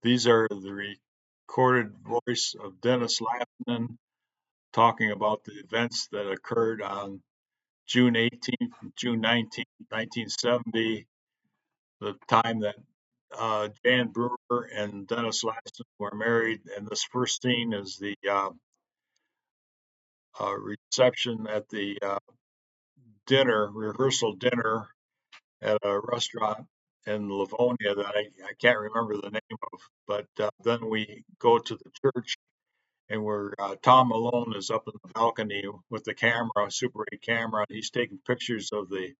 These are the recorded voice of Dennis Lasanen talking about the events that occurred on June 18th and June 19th, 1970, the time that Jan Brewer and Dennis Lasanen were married. And this first scene is the reception at the rehearsal dinner at a restaurant in Livonia that I can't remember the name of. But then we go to the church, and where Tom Malone is up in the balcony with the camera, Super 8 camera, and he's taking pictures of the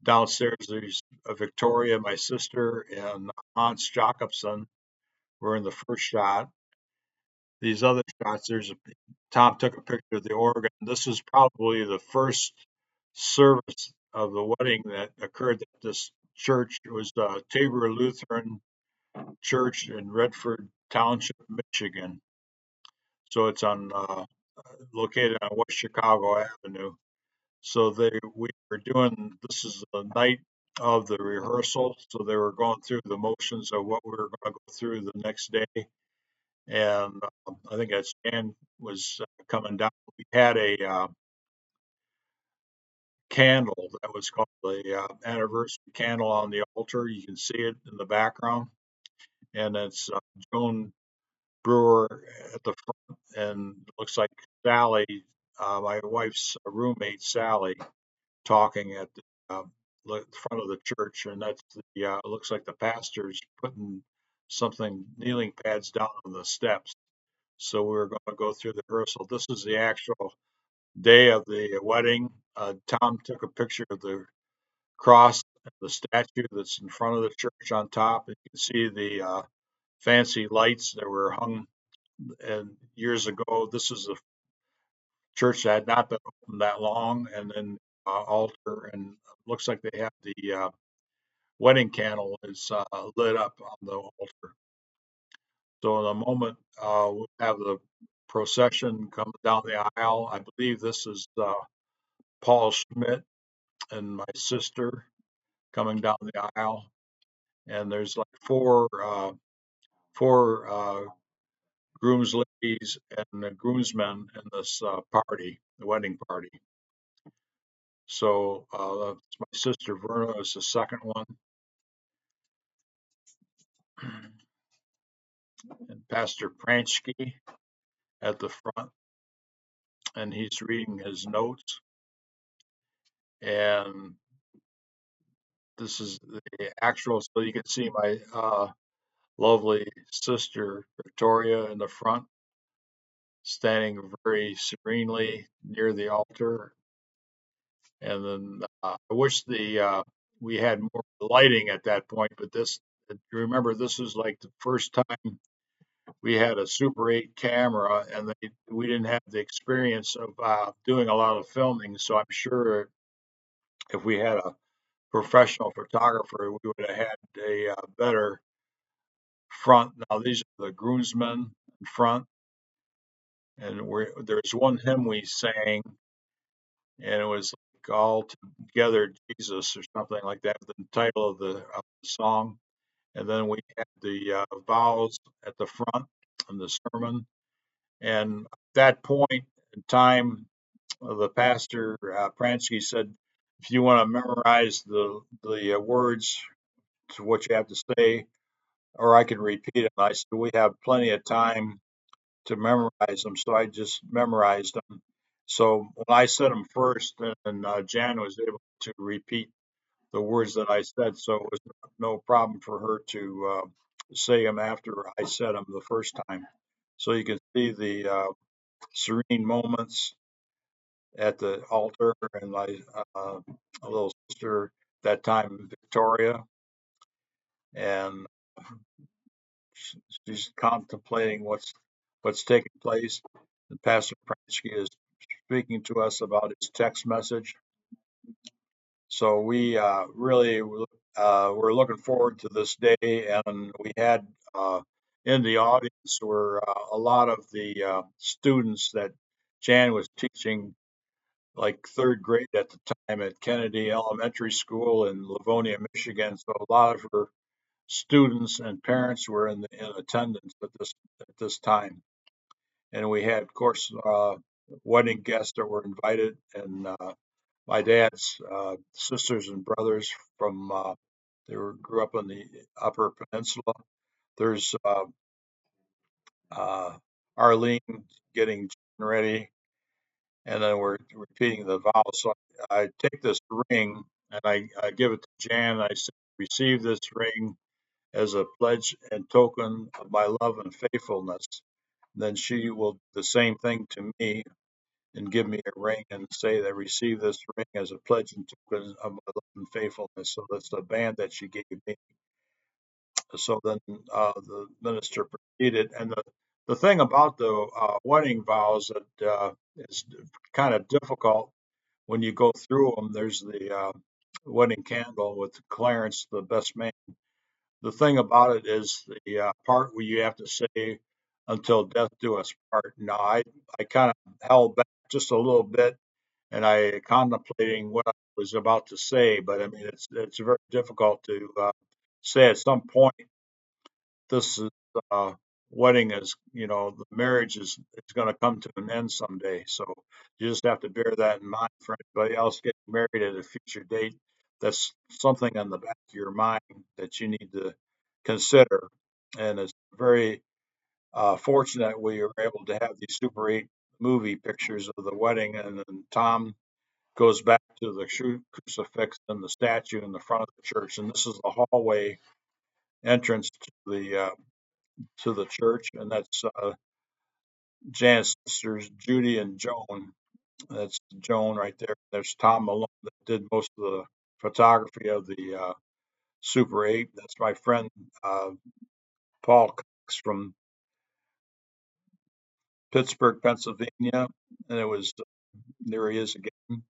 downstairs. There's Victoria, my sister, and Hans Jacobson were in the first shot. These other shots, Tom took a picture of the organ. This is probably the first service of the wedding that occurred at this church. It was the Tabor Lutheran Church in Redford Township, Michigan. So it's located on West Chicago Avenue. So we were doing, this is the night of the rehearsal. So they were going through the motions of what we were going to go through the next day. And I think that Stan was coming down. We had a candle that was called the anniversary candle on the altar. You can see it in the background. And it's Joan Brewer at the front, and it looks like Sally, my wife's roommate, Sally, talking at the front of the church. And that's it looks like the pastor's putting something, kneeling pads down on the steps. So we were going to go through the rehearsal. This is the actual day of the wedding. Tom took a picture of the cross, the statue that's in front of the church on top. And you can see the fancy lights that were hung and years ago. This is a church that had not been open that long, and then altar, and looks like they have the wedding candle is lit up on the altar. So in a moment, we'll have the procession come down the aisle. I believe this is Paul Schmidt and my sister coming down the aisle, and there's like four grooms ladies and the groomsmen in this party, the wedding party. So that's my sister Verna is the second one, and Pastor Pransky at the front, and he's reading his notes. And this is the actual, so you can see my lovely sister Victoria in the front, standing very serenely near the altar. And then I wish we had more lighting at that point, but remember, this was like the first time we had a Super 8 camera, and we didn't have the experience of doing a lot of filming. So I'm sure if we had a professional photographer, we would have had a better front. Now these are the groomsmen in front, and there's one hymn we sang, and it was like All Together Jesus or something like that, the title of the song. And then we had the vows at the front and the sermon. And at that point in time, the pastor Pransky said, if you want to memorize the words to what you have to say, or I can repeat it. I said we have plenty of time to memorize them, so I just memorized them. So when I said them first, and Jan was able to repeat the words that I said, so it was no problem for her to say them after I said them the first time. So you can see the serene moments at the altar, and my little sister that time, Victoria, and she's contemplating what's taking place. And Pastor Pransky is speaking to us about his text message. So we really we're looking forward to this day, and we had in the audience were a lot of the students that Jan was teaching, like third grade at the time at Kennedy Elementary School in Livonia, Michigan. So a lot of her students and parents were in attendance at this time. And we had, of course, wedding guests that were invited, and my dad's sisters and brothers from grew up on the Upper Peninsula. There's uh, Arlene getting ready, and then we're repeating the vows. So I take this ring and I give it to Jan. I say, receive this ring as a pledge and token of my love and faithfulness. Then she will do the same thing to me and give me a ring and say that I receive this ring as a pledge and token of my love and faithfulness. So that's the band that she gave me. So then the minister proceeded, and the thing about the wedding vows that is kind of difficult when you go through them. There's the wedding candle with Clarence, the best man. The thing about it is the part where you have to say, "Until death do us part." Now, I kind of held back just a little bit, and I contemplating what I was about to say, but I mean it's very difficult to say at some point this is uh, wedding is, the marriage is going to come to an end someday. So you just have to bear that in mind for anybody else getting married at a future date. That's something on the back of your mind that you need to consider. And it's very fortunate we were able to have these Super 8 movie pictures of the wedding. And then Tom goes back to the crucifix and the statue in the front of the church. And this is the hallway entrance to the church, and that's Jan's sisters, Judy and Joan. That's Joan right there. There's Tom Malone that did most of the photography of the Super 8. That's my friend uh, Paul Cox from Pittsburgh, Pennsylvania, and it was there he is again.